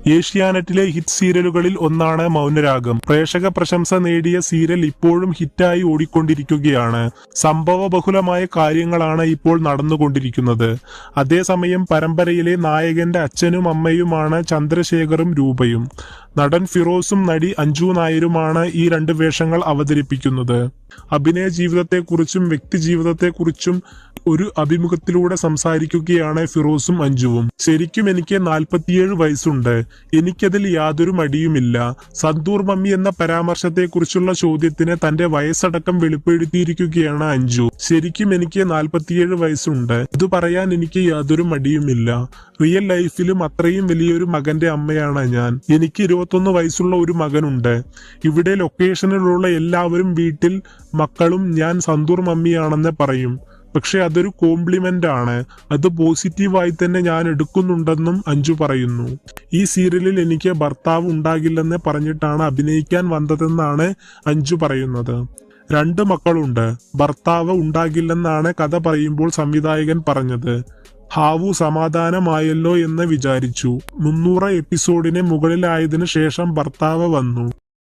ഏഷ്യാനെറ്റിലെ ഹിറ്റ് സീരിയലുകളിൽ ഒന്നാണ് മൗനരാഗം. പ്രേക്ഷക പ്രശംസ നേടിയ സീരിയൽ ഇപ്പോഴും ഹിറ്റായി ഓടിക്കൊണ്ടിരിക്കുകയാണ്. സംഭവബഹുലമായ കാര്യങ്ങളാണ് ഇപ്പോൾ നടന്നുകൊണ്ടിരിക്കുന്നത്. അതേസമയം പരമ്പരയിലെ നായകന്റെ അച്ഛനും അമ്മയുമാണ് ചന്ദ്രശേഖറും രൂപയും. നടൻ ഫിറോസും നടി അഞ്ജു നായരുമാണ് ഈ രണ്ട് വേഷങ്ങൾ അവതരിപ്പിക്കുന്നത്. അഭിനയ ജീവിതത്തെക്കുറിച്ചും വ്യക്തി ജീവിതത്തെക്കുറിച്ചും ഒരു അഭിമുഖത്തിലൂടെ സംസാരിക്കുകയാണ് ഫിറോസും അഞ്ജുവും. ശരിക്കും എനിക്ക് 47 വയസ്സുണ്ട്. എനിക്കതിൽ യാതൊരു മടിയുമില്ല. സന്തൂർ മമ്മി എന്ന പരാമർശത്തെക്കുറിച്ചുള്ള ചോദ്യത്തിന് തന്റെ വയസ്സടക്കം വെളിപ്പെടുത്തിയിരിക്കുകയാണ് അഞ്ജു. ശരിക്കും എനിക്ക് 47 വയസ്സുണ്ട്. ഇത് പറയാൻ എനിക്ക് യാതൊരു മടിയുമില്ല. റിയൽ ലൈഫിലും അത്രയും വലിയൊരു മകന്റെ അമ്മയാണ് ഞാൻ. എനിക്ക് 21 വയസ്സുള്ള ഒരു മകനുണ്ട്. ഇവിടെ ലൊക്കേഷനിലുള്ള എല്ലാവരും വീട്ടിൽ മക്കളും ഞാൻ സന്തൂർ മമ്മിയാണെന്ന് പറയും. പക്ഷെ അതൊരു കോംപ്ലിമെന്റ് ആണ്. അത് പോസിറ്റീവായി തന്നെ ഞാൻ എടുക്കുന്നുണ്ടെന്നും അഞ്ജു പറയുന്നു. ഈ സീരിയലിൽ എനിക്ക് ഭർത്താവ് ഉണ്ടാകില്ലെന്ന് പറഞ്ഞിട്ടാണ് അഭിനയിക്കാൻ വന്നതെന്നാണ് അഞ്ജു പറയുന്നത്. 2 മക്കളുണ്ട്. ഭർത്താവ് ഉണ്ടാകില്ലെന്നാണ് കഥ പറയുമ്പോൾ സംവിധായകൻ പറഞ്ഞത്. ഹാവു സമാധാനമായല്ലോ എന്ന് വിചാരിച്ചു. 300 എപ്പിസോഡിന് മുകളിലായതിനു ശേഷം ഭർത്താവ് വന്നു.